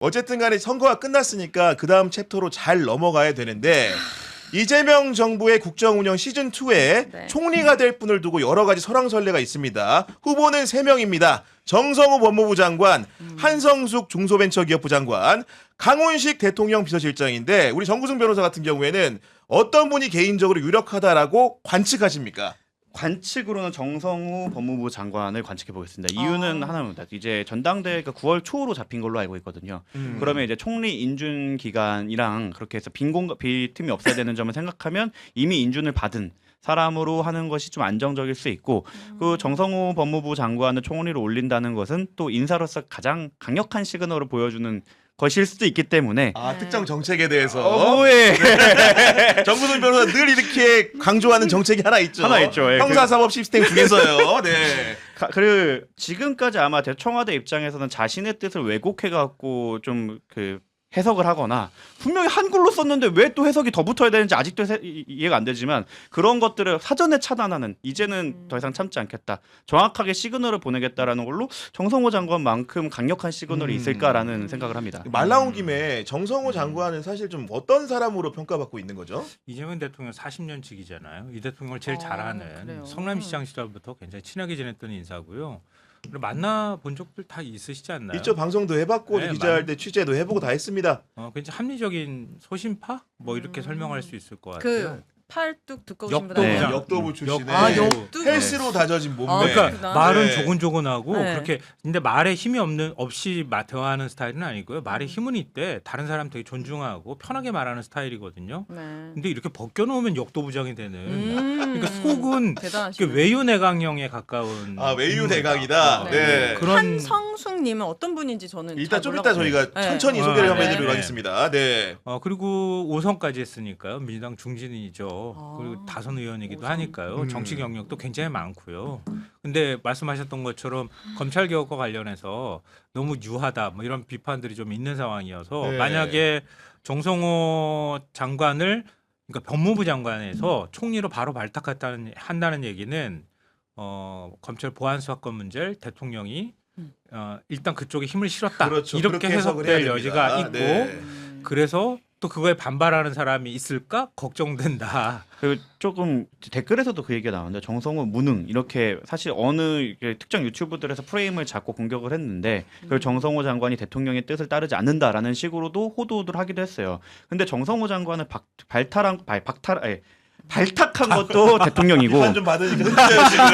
어쨌든 간에 선거가 끝났으니까 그 다음 챕터로 잘 넘어가야 되는데 이재명 정부의 국정운영 시즌2에 네. 총리가 될 분을 두고 여러 가지 설왕설래가 있습니다. 후보는 3명입니다. 정성호 법무부 장관, 한성숙 중소벤처기업부 장관, 강훈식 대통령 비서실장인데 우리 정구승 변호사 같은 경우에는 어떤 분이 개인적으로 유력하다라고 관측하십니까? 관측으로는 정성우 법무부 장관을 관측해 보겠습니다. 이유는 하나입니다. 이제 전당대회가 9월 초로 잡힌 걸로 알고 있거든요. 그러면 이제 총리 인준 기간이랑 그렇게 해서 빈틈이 없어야 되는 점을 생각하면 이미 인준을 받은 사람으로 하는 것이 좀 안정적일 수 있고 그 정성우 법무부 장관을 총리로 올린다는 것은 또 인사로서 가장 강력한 시그널을 보여주는 것일 수도 있기 때문에 특정 정책에 대해서 뭐해 정구승 변호사 늘 이렇게 강조하는 정책이 하나 있죠. 하나 있죠. 예, 형사사법 시스템 중에서요. 네. 그 지금까지 아마 청와대 입장에서는 자신의 뜻을 왜곡해 갖고 좀 해석을 하거나 분명히 한글로 썼는데 왜 또 해석이 더 붙어야 되는지 아직도 이해가 안 되지만 그런 것들을 사전에 차단하는 이제는 더 이상 참지 않겠다. 정확하게 시그널을 보내겠다라는 걸로 정성호 장관만큼 강력한 시그널이 있을까라는 생각을 합니다. 말 나온 김에 정성호 장관은 사실 좀 어떤 사람으로 평가받고 있는 거죠? 이재명 대통령 40년 직이잖아요. 이 대통령을 제일 그래요? 잘하는 성남시장 시절부터 굉장히 친하게 지냈던 인사고요. 만나본 적들 다 있으시지 않나요? 있죠. 방송도 해봤고 네, 기자할 때 취재도 해보고 다 했습니다. 굉장히 합리적인 소신파 뭐 이렇게 설명할 수 있을 것 그 같아요. 팔뚝 두꺼우신 역도 분 네. 아니에요? 역도부 출신에 역도. 헬스로 다져진 몸매. 그러니까 그렇구나. 말은 네. 조곤조곤하고 네. 그렇게 근데 말에 힘이 없이 대화하는 스타일은 아니고요. 말에 힘은 있대. 다른 사람 되게 존중하고 편하게 말하는 스타일이거든요. 네. 근데 이렇게 벗겨놓으면 역도부장이 되는. 그러니까 속은 대단하시네. 외유내강형에 가까운. 외유 인물이다. 내각이다. 네. 네. 그런 한성숙님은 어떤 분인지 저는 일단 잘 좀 몰라가지고. 이따 저희가 네. 천천히 소개를 한번 네. 해드리도록 네. 하겠습니다. 네. 그리고 5선까지 했으니까요. 민주당 중진이죠. 아, 그리고 다선 의원이기도 5선. 하니까요. 정치 경력도 굉장히 많고요. 근데 말씀하셨던 것처럼 검찰 개혁과 관련해서 너무 유하다 뭐 이런 비판들이 좀 있는 상황이어서 네. 만약에 정성호 장관을 그러니까 법무부 장관에서 총리로 바로 발탁한다는 얘기는 검찰 보안 수사권 문제를 대통령이 일단 그쪽에 힘을 실었다. 그렇죠. 이렇게 그렇게 해석을 해야 해석될 됩니다. 여지가 있고 네. 그래서 또 그거에 반발하는 사람이 있을까 걱정된다. 그리고 조금 댓글에서도 그 얘기가 나왔는데 정성호 무능 이렇게 사실 어느 특정 유튜브들에서 프레임을 잡고 공격을 했는데 그걸 정성호 장관이 대통령의 뜻을 따르지 않는다라는 식으로도 호도를 하기도 했어요. 근데 정성호 장관을 발탁한 것도 대통령이고 비판 좀 받으니까 흔들려요 지금.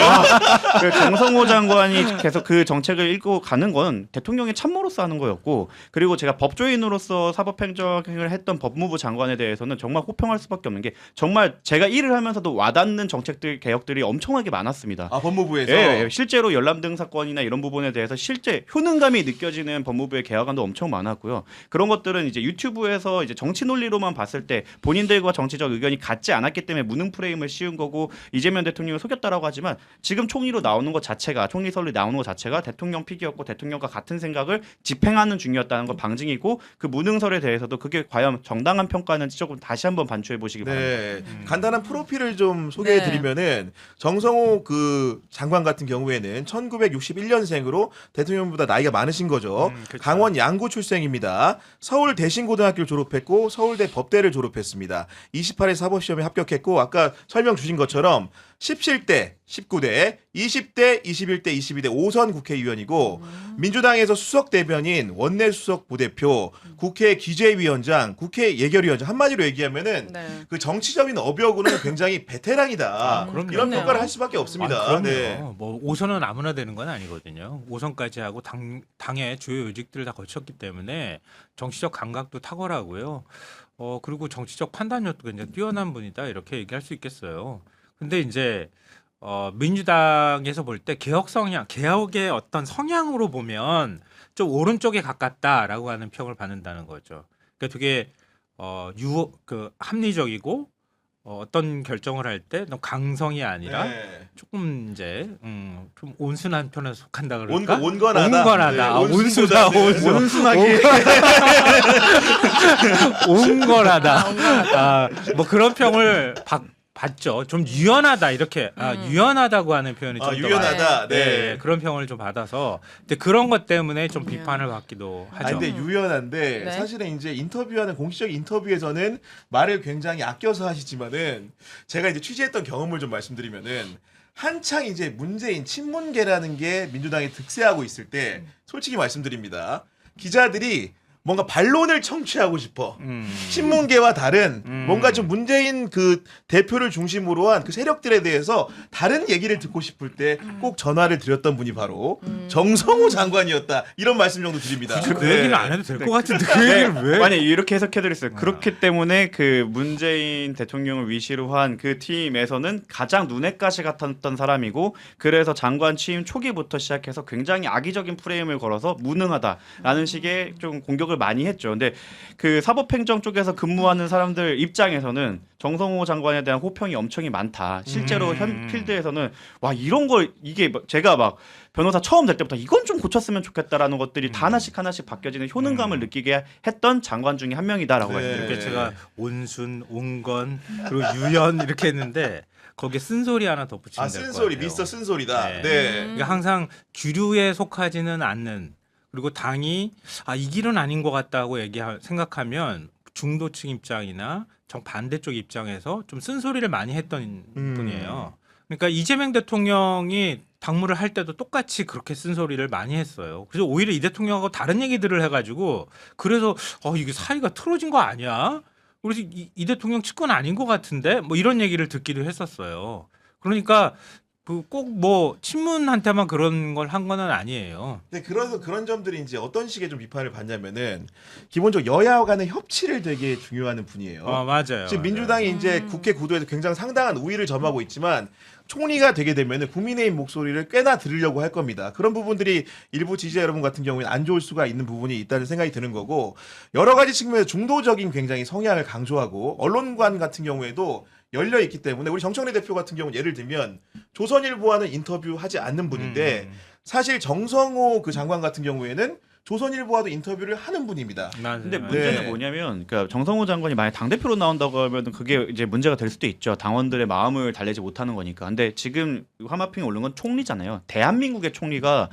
그 정성호 장관이 계속 그 정책을 읽고 가는 건 대통령의 참모로서 하는 거였고 그리고 제가 법조인으로서 사법행정을 했던 법무부 장관에 대해서는 정말 호평할 수밖에 없는 게 정말 제가 일을 하면서도 와닿는 정책들 개혁들이 엄청나게 많았습니다. 법무부에서 예, 실제로 열람등 사건이나 이런 부분에 대해서 실제 효능감이 느껴지는 법무부의 개혁안도 엄청 많았고요. 그런 것들은 이제 유튜브에서 이제 정치 논리로만 봤을 때 본인들과 정치적 의견이 같지 않았기 때문에 무능 프레임을 씌운 거고 이재명 대통령을 속였다라고 하지만 지금 총리로 나오는 것 자체가 총리설로 나오는 것 자체가 대통령 픽이었고 대통령과 같은 생각을 집행하는 중이었다는 걸 방증이고 그 무능설에 대해서도 그게 과연 정당한 평가는지 조금 다시 한번 반추해 보시기 바랍니다. 네. 간단한 프로필을 좀 소개해 드리면은 정성호 그 장관 같은 경우에는 1961년생으로 대통령보다 나이가 많으신 거죠. 그렇죠. 강원 양구 출생입니다. 서울 대신고등학교를 졸업했고 서울대 법대를 졸업했습니다. 28회 사법시험에 합격했고 아까 설명 주신 것처럼 17대, 19대, 20대, 21대, 22대 5선 국회의원이고 민주당에서 수석 대변인, 원내 수석 부대표, 국회 기재위원장, 국회 예결위원장 한마디로 얘기하면은 네. 그 정치적인 어벽으로는 굉장히 베테랑이다. 그럼요. 이런 그렇네요. 평가를 할 수밖에 없습니다. 그럼요. 네. 뭐 5선은 아무나 되는 건 아니거든요. 5선까지 하고 당의 주요 요직들을 다 거쳤기 때문에 정치적 감각도 탁월하고요. 그리고 정치적 판단력도 굉장히 뛰어난 분이다 이렇게 얘기할 수 있겠어요. 근데 이제 민주당에서 볼 때 개혁 성향, 개혁의 어떤 성향으로 보면 좀 오른쪽에 가깝다라고 하는 평을 받는다는 거죠. 그러니까 되게 합리적이고 어떤 결정을 할 때 너무 강성이 아니라 네. 조금 이제 좀 온순한 편에 속한다 그럴까? 온건하다. 온건하다. 아, 온수다. 온순보다는 온순하게 온건하다. 뭐 그런 평을 봤죠. 좀 유연하다 이렇게 유연하다고 하는 표현이 좀 더 유연하다. 네. 그런 평을 좀 받아서 근데 그런 것 때문에 좀 비판을 받기도 하죠. 근데 유연한데 네. 사실은 이제 인터뷰하는 공식적 인터뷰에서는 말을 굉장히 아껴서 하시지만은 제가 이제 취재했던 경험을 좀 말씀드리면은 한창 이제 문재인 친문계라는 게 민주당이 득세하고 있을 때 솔직히 말씀드립니다. 기자들이 뭔가 반론을 청취하고 싶어. 친문계와 다른 뭔가 좀 문재인 그 대표를 중심으로 한 그 세력들에 대해서 다른 얘기를 듣고 싶을 때 꼭 전화를 드렸던 분이 바로 정성호 장관이었다. 이런 말씀 정도 드립니다. 굳이 그 네. 얘기는 안 해도 될 것 같은데 그 얘기를 왜? 만약 이렇게 해석해드렸어요. 그렇기 때문에 그 문재인 대통령을 위시로 한 그 팀에서는 가장 눈엣가시 같았던 사람이고 그래서 장관 취임 초기부터 시작해서 굉장히 악의적인 프레임을 걸어서 무능하다라는 식의 좀 공격을 많이 했죠. 근데 그 사법행정 쪽에서 근무하는 사람들 입장에서는 정성호 장관에 대한 호평이 엄청이 많다. 실제로 현 필드에서는 와 이런 걸 이게 제가 막 변호사 처음 될 때부터 이건 좀 고쳤으면 좋겠다라는 것들이 다 하나씩 바뀌어지는 효능감을 느끼게 했던 장관 중에 한 명이다라고 네. 말씀드립니다. 이렇게 제가 온순, 온건 그리고 유연 이렇게 했는데 거기에 쓴소리 하나 덧붙이면 될 것 같아요. 쓴소리, 미스터 쓴소리다. 네. 네. 그러니까 항상 주류에 속하지는 않는 그리고 당이 이 길은 아닌 것 같다고 생각하면 중도층 입장이나 정반대쪽 입장에서 좀 쓴소리를 많이 했던 분이에요. 그러니까 이재명 대통령이 당무를 할 때도 똑같이 그렇게 쓴소리를 많이 했어요. 그래서 오히려 이 대통령하고 다른 얘기들을 해가지고 그래서 이게 사이가 틀어진 거 아니야? 그래서 이 대통령 측근 아닌 것 같은데 뭐 이런 얘기를 듣기도 했었어요. 그러니까 꼭 뭐 친문한테만 그런 걸 한 거는 아니에요. 근데 그런 점들이 이제 어떤 식의 좀 비판을 받냐면은 기본적으로 여야 간의 협치를 되게 중요하는 분이에요. 맞아요. 지금 민주당이 이제 국회 구도에서 굉장히 상당한 우위를 점하고 있지만 총리가 되게 되면은 국민의힘 목소리를 꽤나 들으려고 할 겁니다. 그런 부분들이 일부 지지자 여러분 같은 경우에는 안 좋을 수가 있는 부분이 있다는 생각이 드는 거고 여러 가지 측면에서 중도적인 굉장히 성향을 강조하고 언론관 같은 경우에도 열려 있기 때문에 우리 정청래 대표 같은 경우는 예를 들면 조선일보와는 인터뷰하지 않는 분인데 사실 정성호 그 장관 같은 경우에는 조선일보와도 인터뷰를 하는 분입니다. 근데 맞아요. 문제는 네. 뭐냐면 그러니까 정성호 장관이 만약 당대표로 나온다고 하면 그게 이제 문제가 될 수도 있죠. 당원들의 마음을 달래지 못하는 거니까. 근데 지금 화마핑에 오른 건 총리잖아요. 대한민국의 총리가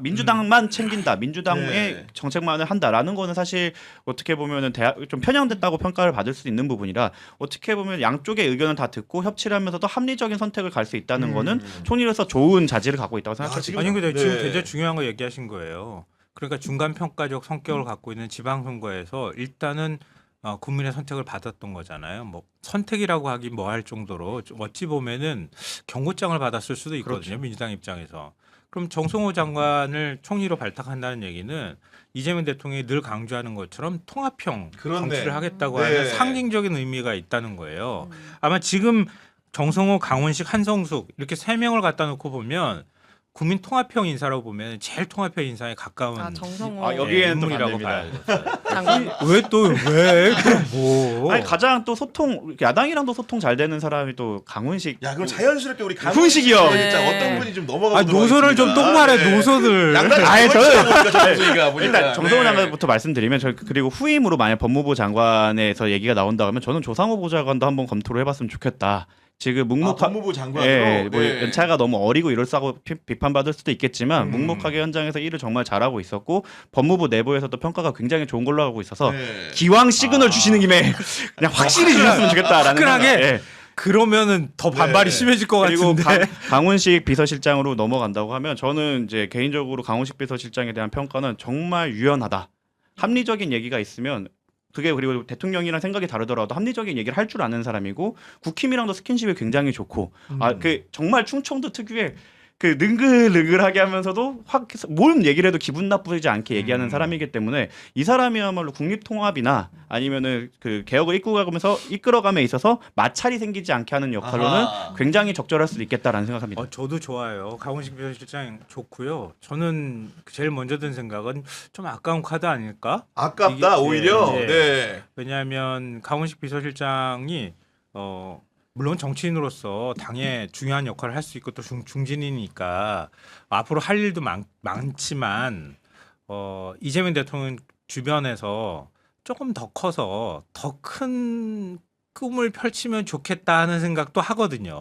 민주당만 챙긴다. 민주당의 네. 정책만을 한다라는 거는 사실 어떻게 보면은 좀 편향됐다고 평가를 받을 수 있는 부분이라 어떻게 보면 양쪽의 의견을 다 듣고 협치를 하면서도 합리적인 선택을 갈 수 있다는 거는 총리로서 좋은 자질을 갖고 있다고 생각합니다. 아니 근데 네. 지금 굉장히 중요한 거 얘기하신 거예요. 그러니까 중간 평가적 성격을 갖고 있는 지방선거에서 일단은 국민의 선택을 받았던 거잖아요. 뭐 선택이라고 하기 뭐 할 정도로 어찌 보면은 경고장을 받았을 수도 있거든요. 그렇죠. 민주당 입장에서. 그럼 정성호 장관을 총리로 발탁한다는 얘기는 이재명 대통령이 늘 강조하는 것처럼 통합형 그렇네. 정치를 하겠다고 네. 하는 상징적인 의미가 있다는 거예요. 아마 지금 정성호, 강원식, 한성숙 이렇게 세 명을 갖다 놓고 보면 국민 통합형 인사라고 보면 제일 통합형 인사에 가까운 정성호 여기에는 또 인물이라고 반대입니다. 봐야겠어요. 장관. 왜? 그럼 뭐? 아니 가장 또 야당이랑도 소통 잘 되는 사람이 또 강훈식. 야 그럼 자연스럽게 우리 훈식이요. 진짜 어떤 분이 좀 넘어가 보도록 노선을 좀 하겠습니다. 똑바로 해, 네. 노선을. 양다리 아예 저는 보니까 정수이가 보니까 일단 정성호 네. 장관부터 말씀드리면 그리고 후임으로 만약 법무부 장관에서 얘기가 나온다 하면 저는 조상호 보좌관도 한번 검토를 해봤으면 좋겠다. 지금 법무부 장관으로 예, 뭐 네. 연차가 너무 어리고 이럴싸고 비판받을 수도 있겠지만 묵묵하게 현장에서 일을 정말 잘하고 있었고 법무부 내부에서도 평가가 굉장히 좋은 걸로 하고 있어서 네. 기왕 시그널 주시는 김에 그냥 확실히 주셨으면 좋겠다라는 화끈하게? 생각. 예. 그러면은 더 반발이 네. 심해질 것 그리고 같은데. 강훈식 비서실장으로 넘어간다고 하면 저는 이제 개인적으로 강훈식 비서실장에 대한 평가는 정말 유연하다. 합리적인 얘기가 있으면 그게 그리고 대통령이랑 생각이 다르더라도 합리적인 얘기를 할 줄 아는 사람이고 국힘이랑도 스킨십이 굉장히 좋고 그 정말 충청도 특유의 그 능글능글하게 하면서도 뭔 얘기를 해도 기분 나쁘지 않게 얘기하는 사람이기 때문에 이 사람이야말로 국립통합이나 아니면은 그 개혁을 이끌어감에 있어서 마찰이 생기지 않게 하는 역할로는 아하. 굉장히 적절할 수도 있겠다라는 생각합니다. 저도 좋아요. 강훈식 비서실장 좋고요. 저는 제일 먼저 든 생각은 좀 아까운 카드 아닐까? 아깝다 이게- 오히려 예, 예. 네. 왜냐하면 강훈식 비서실장이 물론 정치인으로서 당에 중요한 역할을 할 수 있고 또 중진이니까 앞으로 할 일도 많지만 이재명 대통령 주변에서 조금 더 커서 더 큰 꿈을 펼치면 좋겠다 하는 생각도 하거든요.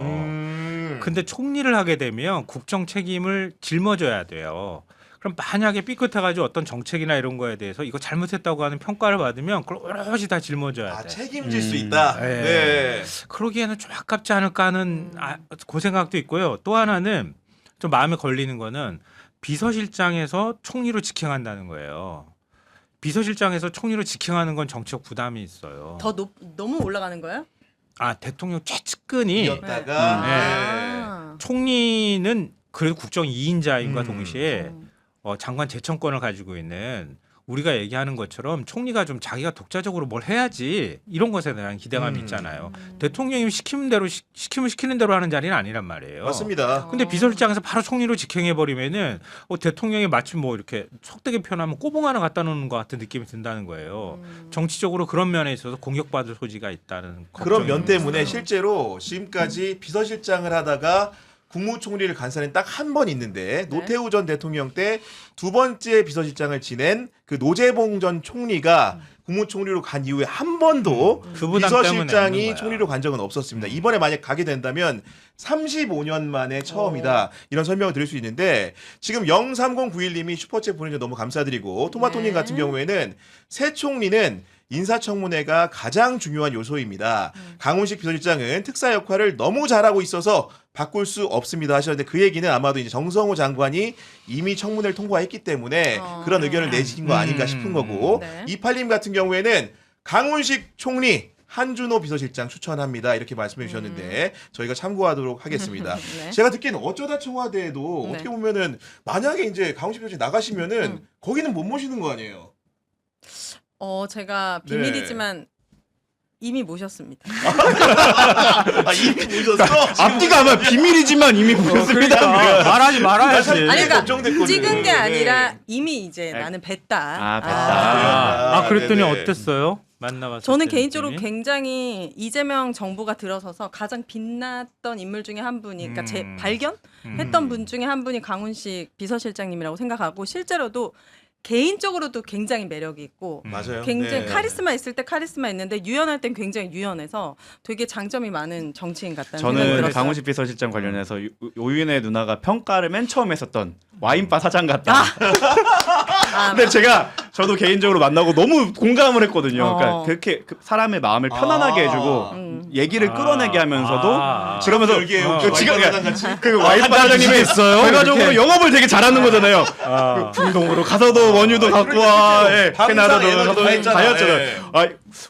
근데 총리를 하게 되면 국정 책임을 짊어져야 돼요. 그럼 만약에 삐끗해가지고 어떤 정책이나 이런 거에 대해서 이거 잘못했다고 하는 평가를 받으면 그걸 오롯이 다 짊어져야 아, 돼. 책임질 수 있다. 네. 네. 그러기에는 좀 아깝지 않을까 하는 그 생각도 있고요. 또 하나는 좀 마음에 걸리는 거는 비서실장에서 총리로 직행한다는 거예요. 비서실장에서 총리로 직행하는 건 정치적 부담이 있어요. 너무 올라가는 거예요? 대통령 최측근이 이었다가 네. 아. 총리는 그래도 국정 2인자임과 동시에 음. 장관 제청권을 가지고 있는 우리가 얘기하는 것처럼 총리가 좀 자기가 독자적으로 뭘 해야지 이런 것에 대한 기대감이 있잖아요. 대통령이 시키는 대로 하는 자리는 아니란 말이에요. 맞습니다. 근데 비서실장에서 바로 총리로 직행해 버리면은 대통령이 마치 뭐 이렇게 속되게 표현하면 꼬봉 하나 갖다 놓는 것 같은 느낌이 든다는 거예요. 정치적으로 그런 면에 있어서 공격받을 소지가 있다는 그런 면 걱정이 때문에 있어요. 실제로 지금까지 비서실장을 하다가 국무총리를 간 사람이 딱 한 번 있는데 노태우 전 대통령 때 두 번째 비서실장을 지낸 그 노재봉 전 총리가 국무총리로 간 이후에 한 번도 그 부담 때문에 없는 비서실장이 거야. 총리로 간 적은 없었습니다. 이번에 만약 가게 된다면 35년 만에 처음이다. 이런 설명을 드릴 수 있는데 지금 03091님이 슈퍼챗 보내주셔서 너무 감사드리고 토마토님 네. 같은 경우에는 새 총리는 인사청문회가 가장 중요한 요소입니다. 강훈식 비서실장은 특사 역할을 너무 잘하고 있어서 바꿀 수 없습니다 하셨는데 그 얘기는 아마도 이제 정성호 장관이 이미 청문회를 통과했기 때문에 그런 의견을 내신 거 아닌가 싶은 거고 네. 이팔님 같은 경우에는 강훈식 총리 한준호 비서실장 추천합니다 이렇게 말씀해 주셨는데 저희가 참고하도록 하겠습니다. 네. 제가 듣기에는 어쩌다 청와대에도 네. 어떻게 보면은 만약에 이제 강훈식 비서실장 나가시면은 거기는 못 모시는 거 아니에요? 제가 비밀이지만 이미 모셨습니다. 이미 모셨어? 앞뒤가 아마 비밀이지만 이미 보였습니다. 그러니까 말하지 말아야지. 아니, 아니, 그러니까 걱정됐거든요. 찍은 게 아니라 네. 이미 이제 나는 뵀다. 아, 뵀다. 그랬더니 네네. 어땠어요? 만나봤을 저는 때 개인적으로 느낌이? 굉장히 이재명 정부가 들어서서 가장 빛났던 인물 중에 한 분이, 그러니까 제 발견했던 분 중에 한 분이 강훈식 비서실장님이라고 생각하고 실제로도 개인적으로도 굉장히 매력이 있고 맞아요. 굉장히 네. 카리스마 있을 때 카리스마 있는데 유연할 땐 굉장히 유연해서 되게 장점이 많은 정치인 같다는 생각이 저는 들었어요. 강훈식 비서실장 관련해서 오윤혜 누나가 평가를 맨 처음 했었던 와인바 사장 같다. 근데 저도 개인적으로 만나고 너무 공감을 했거든요. 그러니까 그렇게 사람의 마음을 편안하게 해주고 얘기를 끌어내게 하면서도 그러면서 그 와인바 사장님이 있어요. 결과적으로 영업을 되게 잘하는 거잖아요. 그 중동으로 가서도 원유도 갖고 와, 캐나다도 가서 다 했잖아요.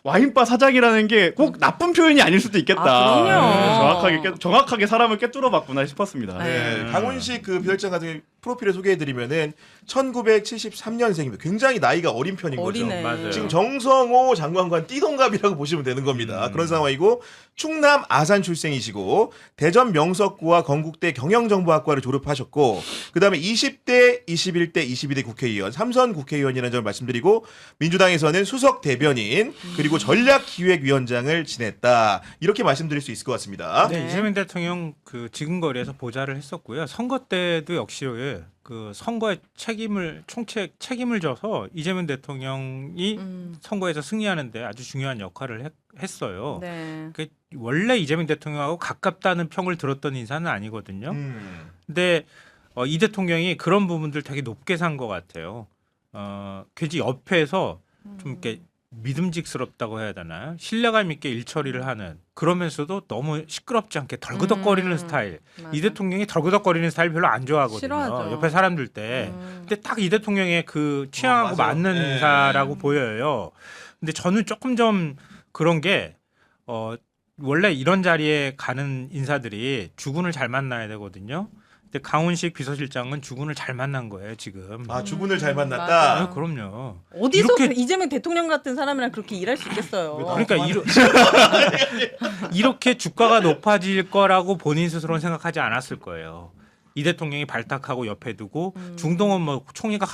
와인바 사장이라는 게 꼭 나쁜 표현이 아닐 수도 있겠다. 그럼요. 정확하게 사람을 꿰뚫어봤구나 싶었습니다. 네, 강훈식 그 비서실장 같은 경우 프로필을 소개해드리면은 1973년생입니다. 굉장히 나이가 어린 편인 거죠. 어리네. 맞아요. 지금 정성호 장관과 띠동갑이라고 보시면 되는 겁니다. 그런 상황이고 충남 아산 출생이시고 대전 명석고와 건국대 경영정보학과를 졸업하셨고 그다음에 20대, 21대, 22대 국회의원, 3선 국회의원이라는 점을 말씀드리고 민주당에서는 수석 대변인 그리고 전략기획위원장을 지냈다. 이렇게 말씀드릴 수 있을 것 같습니다. 네, 이재명 대통령 그 지금거리에서 보좌를 했었고요. 선거 때도 역시 그 선거의 책임을 져서 이재명 대통령이 선거에서 승리하는데 아주 중요한 역할을 했어요. 네. 그 원래 이재명 대통령하고 가깝다는 평을 들었던 인사는 아니거든요. 근데 이 대통령이 그런 부분들 되게 높게 산 것 같아요. 괜히 옆에서 좀 이렇게 믿음직스럽다고 해야 되나요? 신뢰감 있게 일처리를 하는 그러면서도 너무 시끄럽지 않게 덜그덕거리는 스타일. 맞아. 이 대통령이 덜그덕거리는 스타일 별로 안 좋아하거든요. 싫어하죠. 옆에 사람들 때. 근데 딱 이 대통령의 그 취향하고 맞아요. 맞는 네. 인사라고 보여요. 근데 저는 조금 좀 그런 게 원래 이런 자리에 가는 인사들이 주군을 잘 만나야 되거든요. 근데 강훈식 비서실장은 주군을 잘 만난 거예요, 지금. 주군을 잘 만났다. 맞아. 그럼요. 어디서 이렇게- 이재명 대통령 같은 사람이랑 그렇게 일할 수 있겠어요. 그러니까 이렇게 주가가 높아질 거라고 본인 스스로는 생각하지 않았을 거예요. 이 대통령이 발탁하고 옆에 두고 중동은 뭐 총리가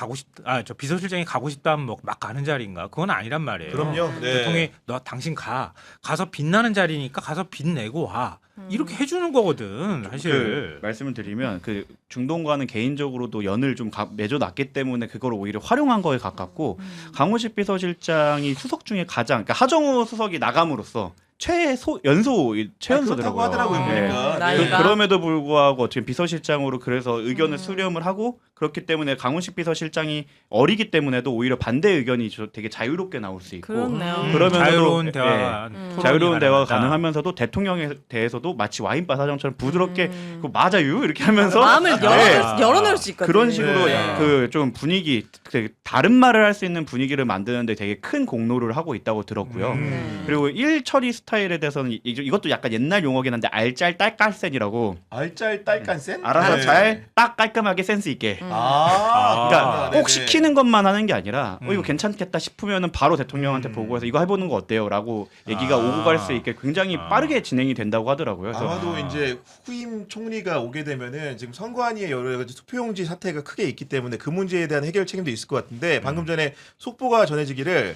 저 비서실장이 가고 싶다 하면 뭐 막 가는 자리인가? 그건 아니란 말이에요. 그럼요. 네. 대통령이 당신 가서 빛나는 자리니까 가서 빛내고 와. 이렇게 해주는 거거든, 사실. 그 말씀을 드리면 그 중동과는 개인적으로도 연을 좀 맺어놨기 때문에 그걸 오히려 활용한 거에 가깝고 강훈식 비서실장이 수석 중에 가장 그러니까 하정우 수석이 나감으로써 최연소 그렇다고 하더라고요. 네. 보니까. 나이가. 그럼에도 불구하고 어떻게 비서실장으로 그래서 의견을 음. 수렴을 하고 그렇기 때문에 강훈식 비서실장이 어리기 때문에도 오히려 반대 의견이 되게 자유롭게 나올 수 있고 그렇네요. 그러면서도 자유로운 예, 대화, 자유로운 대화가 가능하면서도 대통령에 대해서도 마치 와인바 사장처럼 부드럽게 그거 맞아요 이렇게 하면서 마음을 네. 열어놓을 수 있거든요. 그런 식으로 네. 그 좀 분위기 되게 다른 말을 할 수 있는 분위기를 만드는데 되게 큰 공로를 하고 있다고 들었고요. 네. 그리고 일 처리 스타일에 대해서는 이것도 약간 옛날 용어긴 한데 알짤 딸깔센이라고 알짤딸깐센? 알아서 네. 잘 딱 깔끔하게 센스 있게. 그러니까 네네. 꼭 시키는 것만 하는 게 아니라 이거 음. 괜찮겠다 싶으면은 바로 대통령한테 보고해서 이거 해보는 거 어때요?라고 얘기가 오고 갈 수 있게 굉장히 빠르게 진행이 된다고 하더라고요. 그래서 아마도 이제 후임 총리가 오게 되면은 지금 선관위에 여러 가지 투표용지 사태가 크게 있기 때문에 그 문제에 대한 해결 책임도 있을 것 같은데 방금 전에 속보가 전해지기를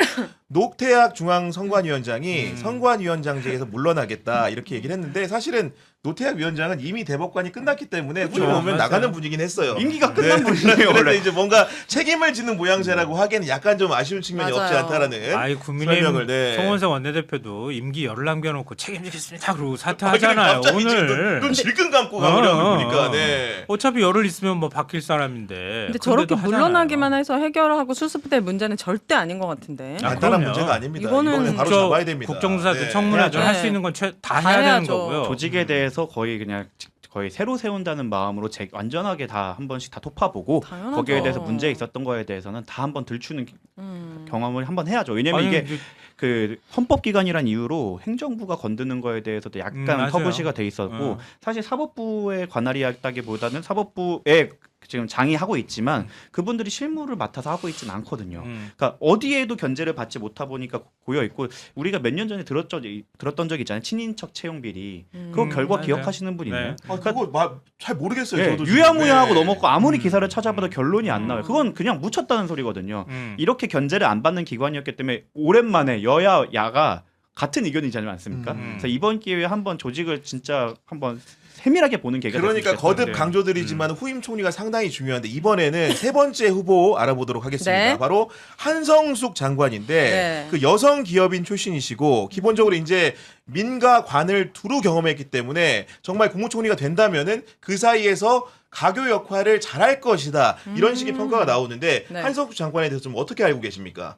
노태학 중앙선관위원장이 선관위원장직에서 물러나겠다 이렇게 얘기를 했는데 사실은 노태학 위원장은 이미 대법관이 끝났기 때문에 후임 오면 맞아요. 나가는 분이긴 했어요. 임기가 끝난 분이에요 그래서 원래. 이제 뭔가 책임을 지는 모양새라고 하기에는 약간 좀 아쉬운 측면이 맞아요. 없지 않다라는 아이 국민의힘 설명을 네. 송원석 원내대표도 임기 열을 남겨놓고 책임지겠습니다. 그러고 사퇴하잖아요. 갑자기 지금 오늘 눈 질끈 감고 가버려 보니까 네. 어차피 열을 있으면 뭐 바뀔 사람인데. 근데 저렇게 근데도 하잖아요. 물러나기만 해서 해결하고 수습될 문제는 절대 아닌 것 같은데. 아, 간단한 그럼요. 문제가 아닙니다. 이거는 이거는 바로 저 잡아야 됩니다. 국정조사도 네. 청문회도 해야죠. 할 수 있는 건 다 다 해야 되는 해야죠. 거고요. 조직에 대해서 거의 새로 세운다는 마음으로 완전하게 다 한 번씩 다 토파보고 당연하죠. 거기에 대해서 문제 있었던 거에 대해서는 다 한번 들추는 음. 경험을 한번 해야죠. 왜냐면 이게 그 헌법기관이란 이유로 행정부가 건드는 거에 대해서도 약간 맞아요. 터부시가 돼 있었고 어. 사실 사법부에 관할이었다기보다는 사법부에 지금 장의하고 있지만 그분들이 실무를 맡아서 하고 있지는 않거든요. 그러니까 어디에도 견제를 받지 못하 보니까 고여 있고 우리가 몇 년 전에 들었던 적이 있잖아요. 친인척 채용 비리. 그거 결과 맞아요. 기억하시는 분 있나요? 네. 그거 잘 모르겠어요. 예, 저도 지금. 유야무야하고 네. 넘었고 아무리 기사를 찾아봐도 결론이 안 나와요. 그건 그냥 묻혔다는 소리거든요. 음. 이렇게 견제를 안 받는 기관이었기 때문에 오랜만에 여야 야가 같은 의견이지 않습니까? 그래서 이번 기회에 한번 조직을 진짜 한번 세밀하게 보는 계기가 그러니까 됐으면 좋겠어요. 거듭 강조드리지만 후임 총리가 상당히 중요한데 이번에는 세 번째 후보 알아보도록 하겠습니다. 네. 바로 한성숙 장관인데 네. 그 여성 기업인 출신이시고 기본적으로 이제 민과 관을 두루 경험했기 때문에 정말 국무총리가 된다면은 그 사이에서 가교 역할을 잘할 것이다 이런 식의 평가가 나오는데 네. 한성숙 장관에 대해서 좀 어떻게 알고 계십니까?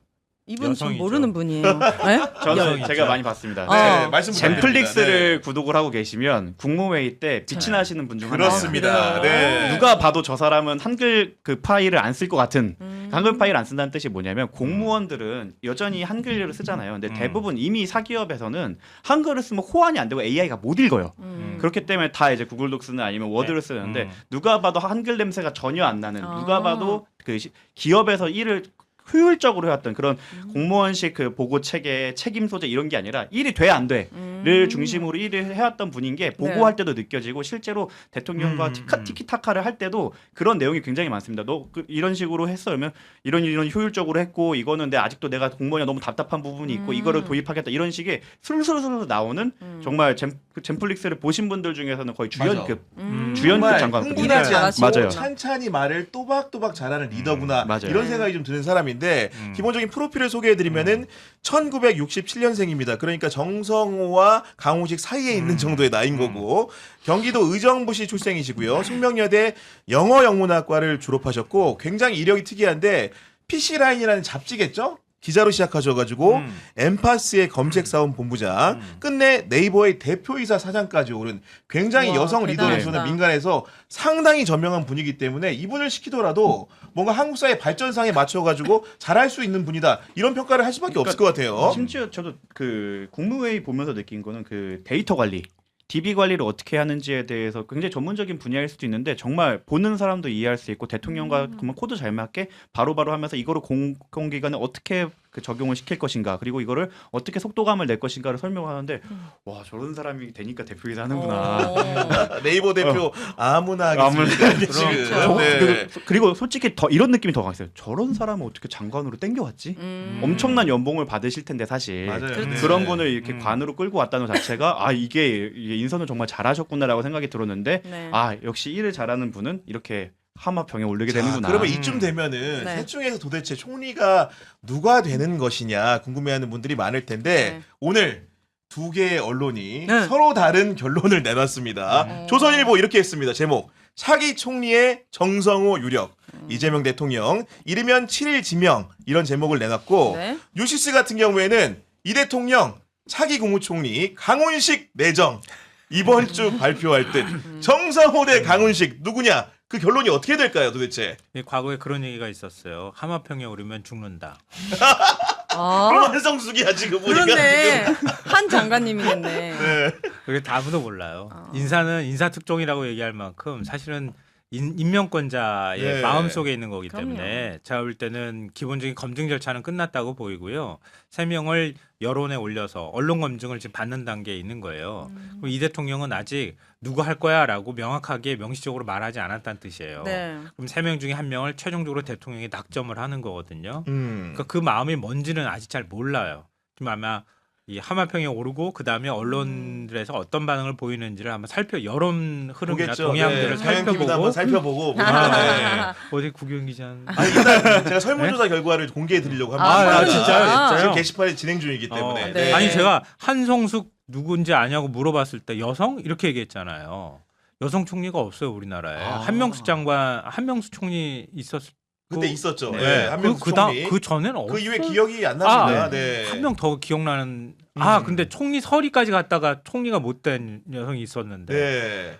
이분 좀 여성이죠. 모르는 분이에요. 네? 저는 여성이죠. 제가 많이 봤습니다. 어. 말씀 부탁드립니다. 젠플릭스를 네. 구독을 하고 계시면 국무회의 때 빛이 나시는 분 중 하나예요. 그렇습니다. 네. 누가 봐도 저 사람은 한글 그 파일을 안 쓸 것 같은 한글 파일 안 쓴다는 뜻이 뭐냐면 공무원들은 여전히 한글을 쓰잖아요. 근데 대부분 이미 사기업에서는 한글을 쓰면 호환이 안 되고 AI가 못 읽어요. 그렇기 때문에 다 이제 구글 독스는 아니면 워드를 쓰는데 누가 봐도 한글 냄새가 전혀 안 나는 누가 봐도 그 기업에서 일을 효율적으로 해왔던 그런 공무원식 그 보고 체계, 책임 소재 이런 게 아니라 일이 돼 안 돼를 중심으로 일을 해왔던 분인 게 보고할 때도 느껴지고 실제로 대통령과 티키타카를 할 때도 그런 내용이 굉장히 많습니다. 너 이런 식으로 했어 그러면 이런 효율적으로 했고 이거는 아직도 내가 공무원이 너무 답답한 부분이 있고 이거를 도입하겠다 이런 식의 술술술 나오는 정말 젠플릭스를 보신 분들 중에서는 거의 주연급 주연급 장관 흥분하지 않고 맞아요. 찬찬히 말을 또박또박 잘하는 리더구나 맞아요. 이런 생각이 좀 드는 사람인데 기본적인 프로필을 소개해드리면은 1967년생입니다. 그러니까 정성호와 강호식 사이에 있는 정도의 나이인 거고 경기도 의정부시 출생이시고요. 숙명여대 영어영문학과를 졸업하셨고 굉장히 이력이 특이한데 PC라인이라는 잡지겠죠? 기자로 시작하셔가지고 엠파스의 검색사원 본부장 끝내 네이버의 대표이사 사장까지 오른 굉장히 와, 여성 리더로서는 대단하다. 민간에서 상당히 전명한 분이기 때문에 이분을 시키더라도 뭔가 한국 사회 발전상에 맞춰가지고 잘할 수 있는 분이다 이런 평가를 할 수밖에 없을 것 같아요. 심지어 저도 그 국무회의 보면서 느낀 거는 그 데이터 관리, DB 관리를 어떻게 하는지에 대해서 굉장히 전문적인 분야일 수도 있는데 정말 보는 사람도 이해할 수 있고 대통령과 그러면 코드 잘 맞게 바로바로 하면서 이거를 공공기관에 어떻게 그 적용을 시킬 것인가 그리고 이거를 어떻게 속도감을 낼 것인가를 설명하는데 와 저런 사람이 되니까 대표이사 하는구나. 네이버 대표 아무나 하겠습니다. 지금. 저- 네. 그리고 솔직히 더 이런 느낌이 더 강했어요. 저런 사람은 어떻게 장관으로 땡겨왔지? 엄청난 연봉을 받으실 텐데 사실 맞아요. 네. 그런 분을 이렇게 관으로 끌고 왔다는 것 자체가 아 이게 인선을 정말 잘하셨구나라고 생각이 들었는데 네. 아 역시 일을 잘하는 분은 이렇게 하마병에 오르게 자, 되는구나. 그러면 이쯤 되면은 네. 셋 중에서 도대체 총리가 누가 되는 것이냐 궁금해하는 분들이 많을 텐데 네. 오늘 두 개의 언론이 네. 서로 다른 결론을 내놨습니다. 조선일보 이렇게 했습니다. 제목 차기 총리의 정성호 유력 이재명 대통령 이르면 7일 지명 이런 제목을 내놨고 네. 뉴시스 같은 경우에는 이 대통령 차기 국무총리 강훈식 내정 이번 주 발표할 듯 정성호 대 강훈식 누구냐 그 결론이 어떻게 될까요 도대체? 과거에 그런 얘기가 있었어요. 하마평에 오르면 죽는다. 그럼 한성숙이야 지금 보니까 그런데 지금. 한 장관님이겠네. 네. 그게 아무도 몰라요. 인사는 인사특종이라고 얘기할 만큼 사실은 임명권자의 네. 마음속에 있는 거기 그럼요. 때문에 제가 볼 때는 기본적인 검증 절차는 끝났다고 보이고요. 3명을 여론에 올려서 언론 검증을 지금 받는 단계에 있는 거예요. 그럼 이 대통령은 아직 누구 할 거야라고 명확하게 명시적으로 말하지 않았다는 뜻이에요. 네. 그럼 3명 중에 1명을 최종적으로 대통령이 낙점을 하는 거거든요. 음. 그러니까 그 마음이 뭔지는 아직 잘 몰라요. 지금 아마 이 하마평에 오르고 그 다음에 언론들에서 어떤 반응을 보이는지를 한번 보겠죠. 여론 흐름이나 동향들을 사연팀도 한번 살펴보고 살펴보고 네. 어제 구경 기자는 아니, 일단 제가 설문조사 결과를 공개해 드리려고 합니다. 아, 진짜요? 지금 게시판이 진행 중이기 때문에. 네. 아니 제가 한성숙 누군지 아냐고 물어봤을 때 여성 이렇게 얘기했잖아요. 여성 총리가 없어요 우리나라에. 아. 한명수 장관, 한명수 총리 있었을 그때 있었죠. 네. 네. 한명 총리. 그 전에는 그 없어요. 이후에 기억이 안 납니다. 아, 네. 한 명 더 기억나는. 근데 총리 서리까지 갔다가 총리가 못된 여성이 있었는데. 네.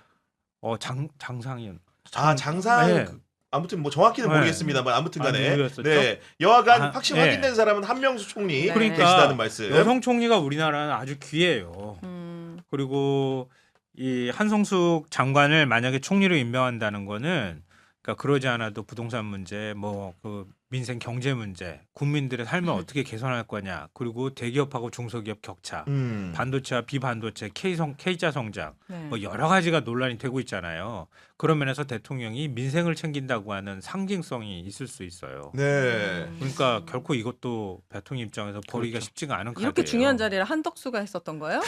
장상현. 장상. 네. 아무튼 뭐 정확히는 네. 모르겠습니다만 아무튼간에. 누구였었죠? 네. 여하간 확실히 네. 확인된 사람은 한명수 총리 네. 그러니까 계시다는 말씀. 여성 총리가 우리나라는 아주 귀해요. 그리고 이 한성숙 장관을 만약에 총리로 임명한다는 거는 그러니까 그러지 않아도 부동산 문제, 뭐 그 민생 경제 문제, 국민들의 삶을 어떻게 개선할 거냐, 그리고 대기업하고 중소기업 격차, 반도체와 비반도체, K자 성장, 네. 뭐 여러 가지가 논란이 되고 있잖아요. 그런 면에서 대통령이 민생을 챙긴다고 하는 상징성이 있을 수 있어요. 네. 그러니까 결코 이것도 대통령 입장에서 버리기가 그렇죠. 쉽지가 않은 카드예요. 이렇게 중요한 자리를 한덕수가 했었던 거예요?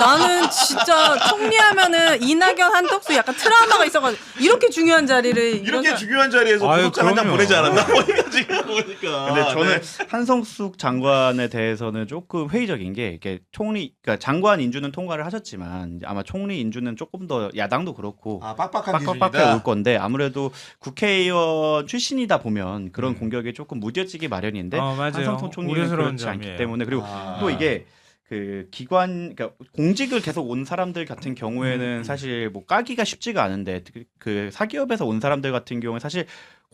나는 진짜 총리하면은 이낙연, 한덕수 약간 트라우마가 있어가지고 이렇게 중요한 자리를 이렇게 중요한 자리에서 아유, 구독자 한 장 그럼요. 보내지 않았나 보니까 지금 보니까. 근데 저는 네. 한성숙 장관에 대해서는 조금 회의적인 게 이게 그러니까 장관 인준은 통과를 하셨지만 아마 총리 인준은 조금 더 야당도 그렇고 빡빡한 빡빡하게 기준이다. 올 건데 아무래도 국회의원 출신이다 보면 그런 공격이 조금 무뎌지기 마련인데 맞아요. 한성숙 총리는 우려스러운 그렇지 않기 점이에요. 때문에 그리고 또 이게 그 기관 그러니까 공직을 계속 온 사람들 같은 경우에는 사실 뭐 까기가 쉽지가 않은데 그 사기업에서 온 사람들 같은 경우에 사실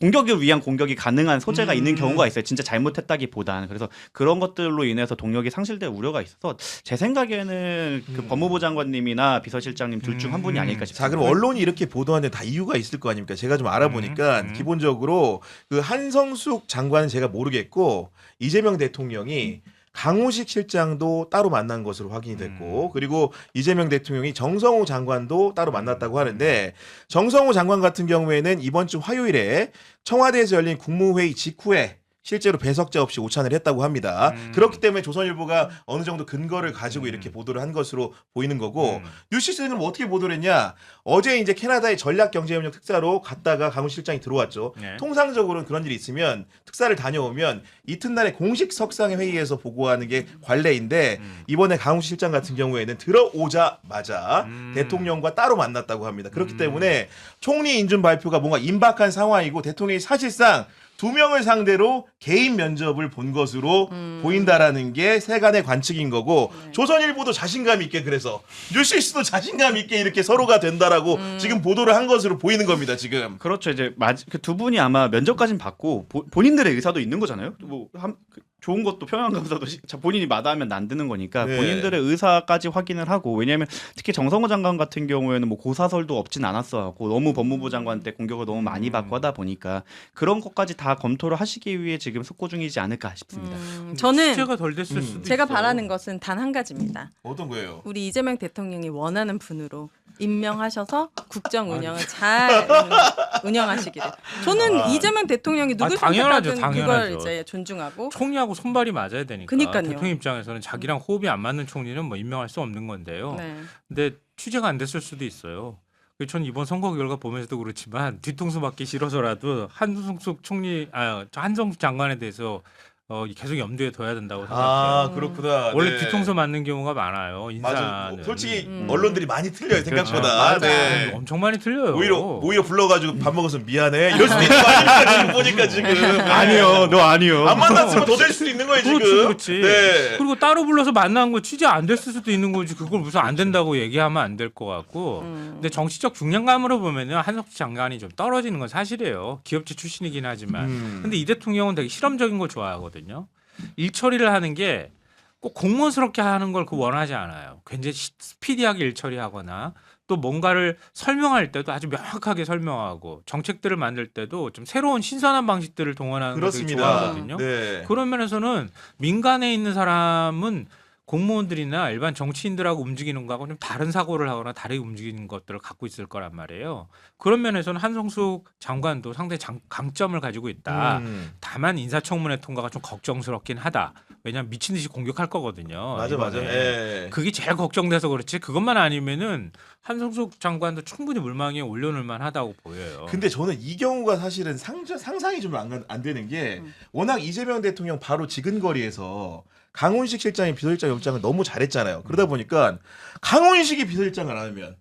공격을 위한 공격이 가능한 소재가 있는 경우가 있어요. 진짜 잘못했다기보다는. 그래서 그런 것들로 인해서 동력이 상실될 우려가 있어서 제 생각에는 그 법무부 장관님이나 비서실장님 둘 중 한 분이 아닐까 싶습니다. 자, 그럼 언론이 이렇게 보도하는데 다 이유가 있을 거 아닙니까? 제가 좀 알아보니까 기본적으로 그 한성숙 장관은 제가 모르겠고 이재명 대통령이 강훈식 실장도 따로 만난 것으로 확인이 됐고 그리고 이재명 대통령이 정성호 장관도 따로 만났다고 하는데 정성호 장관 같은 경우에는 이번 주 화요일에 청와대에서 열린 국무회의 직후에 실제로 배석자 없이 오찬을 했다고 합니다. 그렇기 때문에 조선일보가 어느 정도 근거를 가지고 이렇게 보도를 한 것으로 보이는 거고 뉴시스는 뭐 어떻게 보도를 했냐? 어제 이제 캐나다의 전략경제협력 특사로 갔다가 강훈 실장이 들어왔죠. 네. 통상적으로는 그런 일이 있으면 특사를 다녀오면 이튿날에 공식 석상의 회의에서 보고하는 게 관례인데 이번에 강훈 실장 같은 경우에는 들어오자마자 대통령과 따로 만났다고 합니다. 그렇기 때문에 총리 인준 발표가 뭔가 임박한 상황이고 대통령이 사실상 2명을 상대로 개인 면접을 본 것으로 보인다라는 게 세간의 관측인 거고 조선일보도 자신감 있게 그래서 뉴시스도 자신감 있게 이렇게 서로가 된다라고 지금 보도를 한 것으로 보이는 겁니다. 지금. 그렇죠. 이제 그 두 분이 아마 면접까지는 받고 본인들의 의사도 있는 거잖아요. 뭐 좋은 것도 평양 감사도 본인이 마다하면 안 되는 거니까 네. 본인들의 의사까지 확인을 하고 왜냐하면 특히 정성호 장관 같은 경우에는 뭐 고사설도 없진 않았어고 너무 법무부 장관 때 공격을 너무 많이 받고 하다 보니까 그런 것까지 다 검토를 하시기 위해 지금 속고 중이지 않을까 싶습니다. 저는 취재가 덜 됐을 수도 제가 있어요. 바라는 것은 단 한 가지입니다. 어떤 거예요? 우리 이재명 대통령이 원하는 분으로 임명하셔서 국정 운영을 잘 운영하시기를. 저는 이재명 대통령이 누굴 당연하죠, 선택하든 그걸 당연하죠. 이제 존중하고. 총리하고 손발이 맞아야 되니까. 그니까요. 대통령 입장에서는 자기랑 호흡이 안 맞는 총리는 뭐 임명할 수 없는 건데요. 네. 근데 취재가 안 됐을 수도 있어요. 전 이번 선거 결과 보면서도 그렇지만 뒤통수 맞기 싫어서라도 한성숙 장관에 대해서 계속 염두에 둬야 된다고 아 생각해요. 그렇구나. 원래 네. 뒤통수 맞는 경우가 많아요. 맞아. 인사는. 솔직히 음. 언론들이 많이 틀려요 생각보다. 그렇죠. 네. 엄청 많이 틀려요. 오히려 불러가지고 밥 먹어서 미안해 이럴 수도 있는 거 아닙니까 지금 보니까 지금. 아니요, 너 아니요. 안 만났으면 더 될 수도 있는 거예요 지금. 그렇지. 네. 그리고 따로 불러서 만난 거 취재 안 됐을 수도 있는 거지. 그걸 무슨 안 된다고 얘기하면 안 될 것 같고. 근데 정치적 중량감으로 보면은 한석수 장관이 좀 떨어지는 건 사실이에요. 기업체 출신이긴 하지만. 근데 이 대통령은 되게 실험적인 걸 좋아하거든요. 일 처리를 하는 게 꼭 공무원스럽게 하는 걸 원하지 않아요. 굉장히 스피디하게 일 처리하거나 또 뭔가를 설명할 때도 아주 명확하게 설명하고 정책들을 만들 때도 좀 새로운 신선한 방식들을 동원하는 걸 되게 그렇습니다. 좋아하거든요. 네. 그런 면에서는 민간에 있는 사람은 공무원들이나 일반 정치인들하고 움직이는 거하고 좀 다른 사고를 하거나 다르게 움직이는 것들을 갖고 있을 거란 말이에요. 그런 면에서는 한성숙 장관도 상당히 강점을 가지고 있다. 다만 인사청문회 통과가 좀 걱정스럽긴 하다. 왜냐하면 미친 듯이 공격할 거거든요. 맞아. 이번에. 예. 그게 제일 걱정돼서 그렇지. 그것만 아니면은 한성숙 장관도 충분히 물망에 올려놓을 만하다고 보여요. 근데 저는 이 경우가 사실은 상상이 좀 안 되는 게 워낙 이재명 대통령 바로 지근거리에서 강훈식 실장이 비서실장 영장을 너무 잘했잖아요. 그러다 보니까 강훈식이 비서실장을 안 하면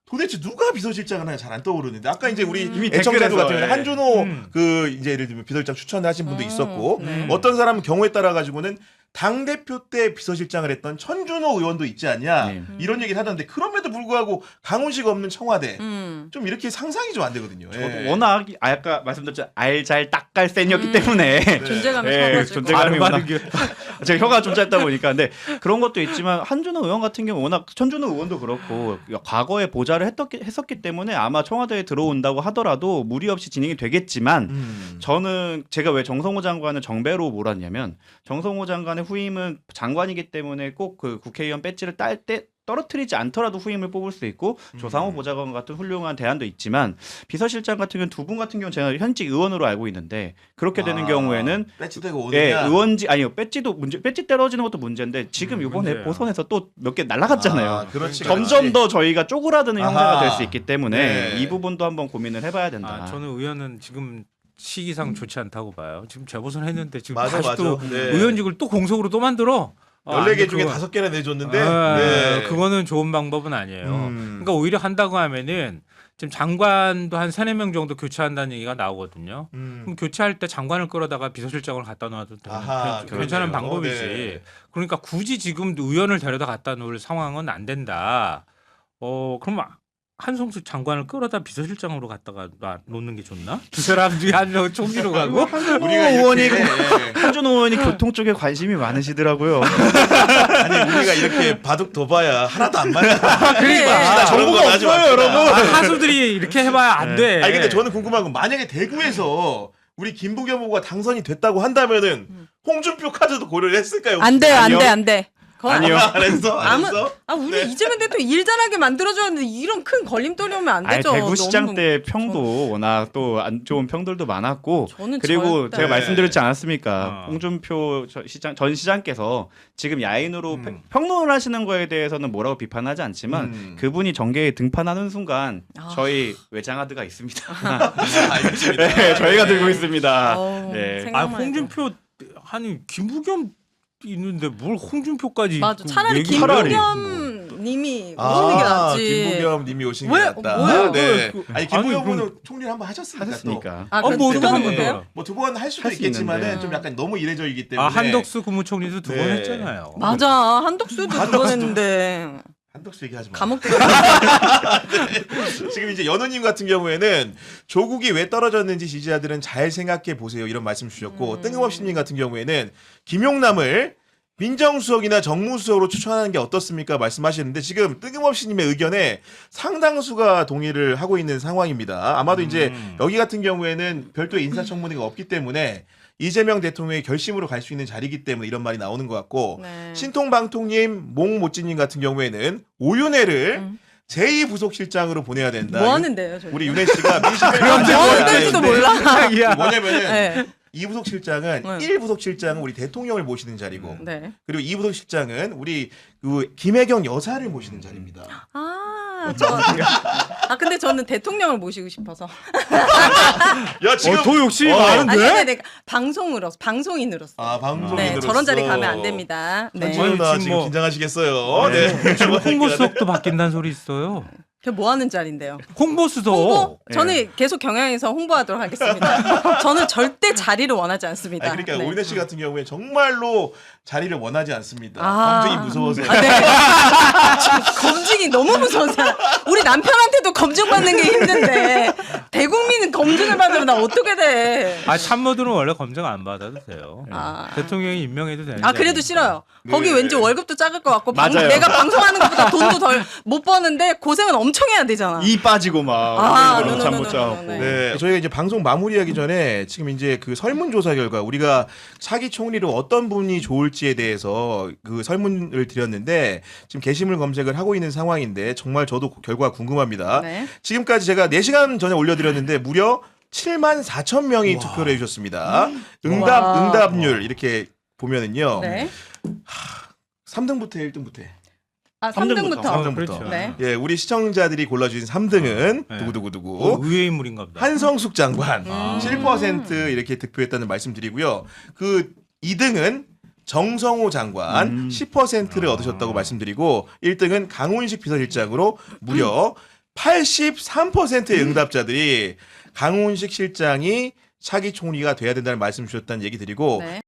도대체 누가 비서실장을 하냐 잘 안 떠오르는데 아까 이제 우리 이미 애청자들 댓글에서, 같은 경우는 예. 한준호 그 이제 예를 들면 비서실장 추천하신 분도 있었고 네. 어떤 사람은 경우에 따라 가지고는 당 대표 때 비서실장을 했던 천준호 의원도 있지 않냐 네. 이런 얘기를 하던데 그럼에도 불구하고 강훈식 없는 청와대 음. 좀 이렇게 상상이 좀 안 되거든요. 저도 예. 워낙 아까 말씀드렸죠 알잘 딱갈센이었기 때문에 존재감이 예, 커가지고. 존재감이 워낙 바르게. 제가 혀가 좀 짧다 보니까 근데 그런 것도 있지만 한준호 의원 같은 경우 워낙 천준호 의원도 그렇고 과거에 보좌를 했었기 때문에 아마 청와대에 들어온다고 하더라도 무리 없이 진행이 되겠지만 저는 제가 왜 정성호 장관을 정배로 몰았냐면 정성호 장관의 후임은 장관이기 때문에 꼭 그 국회의원 배지를 딸 때 떨어뜨리지 않더라도 후임을 뽑을 수 있고 조상호 보좌관 같은 훌륭한 대안도 있지만 비서실장 같은 경우는 두 분 같은 경우는 제가 현직 의원으로 알고 있는데 그렇게 되는 경우에는 배치 되고 오느냐. 예, 의원지 아니요 배지도 문제 배지 떨어지는 것도 문제인데 지금 이번에 문제예요. 보선에서 또 몇 개 날라갔잖아요. 아, 그렇지, 점점 그렇지. 더 저희가 쪼그라드는 형태가 아하. 될 수 있기 때문에 네. 이 부분도 한번 고민을 해봐야 된다. 저는 의원은 지금 시기상 좋지 않다고 봐요. 지금 재보선 했는데 지금 맞아, 다시 또 맞아. 네. 의원직을 또 공석으로 또 만들어. 14개 중에 그거- 5개나 내줬는데 네. 그거는 좋은 방법은 아니에요. 그러니까 오히려 한다고 하면은 지금 장관도 한 3-4명 정도 교체한다는 얘기가 나오거든요. 그럼 교체할 때 장관을 끌어다가 비서실장을 갖다 놓아도 아하, 괜찮은 그러네요. 방법이지. 네. 그러니까 굳이 지금 의원을 데려다 갖다 놓을 상황은 안 된다. 그럼 한성수 장관을 끌어다 비서실장으로 갖다가 놓는 게 좋나? 두 사람 중에 한 명은 총리로 가고 우리가 의원이 이렇게 한준호 의원이 교통 쪽에 관심이 많으시더라고요. 아니 우리가 이렇게 바둑 둬봐야 하나도 안 맞아. 그러니까. 정보가 없어요, 여러분. 하수들이 이렇게 해봐야 안 돼. 아니 근데 저는 궁금한 건 만약에 대구에서 우리 김부겸 후보가 당선이 됐다고 한다면은 홍준표 카드도 고려를 했을까요? 안 돼요, 안 아니요. 돼, 안 돼. 아니요. 안 했어? 안 했어? 우리 네. 이재명 대통령 일 잘하게 만들어줬는데 이런 큰 걸림돌이 오면 안 아니 되죠. 대구시장 너무- 때 평도 워낙 또 안 좋은 평들도 많았고 저는 그리고 절대- 제가 말씀드렸지 않았습니까? 어. 홍준표 전 시장께서 지금 야인으로 평론을 하시는 거에 대해서는 뭐라고 비판하지 않지만 그분이 정계에 등판하는 순간 저희 외장하드가 있습니다. 알겠습니다. 네, 저희가 들고 있습니다. 어우, 네. 생각만 해도. 홍준표 아니 김부겸 있는데 뭘 홍준표까지 맞아. 차라리 얘기- 김부겸 님이 오시는 게 낫지. 김부겸 님이 오신 게 왜? 낫다. 뭐예요? 네. 그- 아니 아니, 김부겸 그럼- 분은 총리를 한번 하셨으니까. 하셨으니까. 그럼 뭐 두 어떻게 번은 한 돼요? 거예요? 뭐두 번 할 수도 할수 있겠지만은 있는데. 좀 약간 너무 이례적이기 때문에. 한덕수 국무총리도 두 번 네. 했잖아요. 맞아. 한덕수도 두 번 한덕수도. 했는데 한덕수 얘기하지 마. 감옥 들어. 지금 이제 연우님 같은 경우에는 조국이 왜 떨어졌는지 지지자들은 잘 생각해 보세요 이런 말씀 주셨고 뜬금없이님 같은 경우에는 김용남을 민정수석이나 정무수석으로 추천하는 게 어떻습니까 말씀하시는데 지금 뜬금없이님의 의견에 상당수가 동의를 하고 있는 상황입니다. 아마도 이제 여기 같은 경우에는 별도의 인사청문회가 없기 때문에 이재명 대통령의 결심으로 갈 수 있는 자리이기 때문에 이런 말이 나오는 것 같고 네. 신통방통님, 몽모찌님 같은 경우에는 오윤혜를 제2부속실장으로 보내야 된다. 뭐 하는데요, 저희? 우리 윤혜 씨가 민심을 뭐 하는지도 몰라. 뭐냐면은 네. 이부석 실장은 네. 1부석 실장은 우리 대통령을 모시는 자리고 네. 그리고 2부석 실장은 우리 그 김혜경 여사를 모시는 자리입니다. 근데 저는 대통령을 모시고 싶어서. 야 지금 더 욕심이 아니, 네, 방송인으로서. 방송인으로서 네, 저런 자리 가면 안 됩니다. 네. 한지훈 누나 지금 지금 뭐- 긴장하시겠어요. 네. 지금 홍보수석도 바뀐다는 소리 있어요. 그게 뭐 하는 자리인데요? 홍보수석. 홍보? 예. 저는 계속 경향에서 홍보하도록 하겠습니다. 저는 절대 자리를 원하지 않습니다. 아니, 그러니까 네. 오인혜 씨 같은 경우에 정말로 자리를 원하지 않습니다. 아. 검증이 무서워서. 네. 지금 검증이 너무 무서워서 우리 남편한테도 검증받는 게 힘든데 대국민은 검증을 받으면 나 어떻게 돼? 참모들은 원래 검증 안 받아도 돼요. 아. 대통령이 임명해도 되는. 그래도 싫어요. 거기 네. 왠지 월급도 작을 것 같고 맞아요. 내가 방송하는 것보다 돈도 덜 못 버는데 고생은 엄청 해야 되잖아. 이 빠지고 막 아, 그런 거잠 못 노노노노노. 자고. 네. 네, 저희가 이제 방송 마무리하기 전에 지금 이제 그 설문조사 결과 우리가 차기 총리로 어떤 분이 좋을지에 대해서 그 설문을 드렸는데 지금 게시물 검색을 하고 있는 상황인데 정말 저도 결과 궁금합니다. 네. 지금까지 제가 4시간 전에 올려드렸는데 무려 7만 4천 명이 투표를 해주셨습니다. 와. 응답률 이렇게 보면은요. 네. 3등부터 1등부터. 3등부터. 3등부터. 그렇죠. 네. 예, 우리 시청자들이 골라주신 3등은 네. 두구두구두구. 의외의 인물인가 보다. 한성숙 장관 음. 7% 이렇게 득표했다는 말씀드리고요. 그 2등은 정성호 장관 10%를 얻으셨다고 말씀드리고 1등은 강훈식 비서실장으로 무려 83%의 응답자들이 강훈식 실장이 차기 총리가 돼야 된다는 말씀 주셨다는 얘기 드리고 네.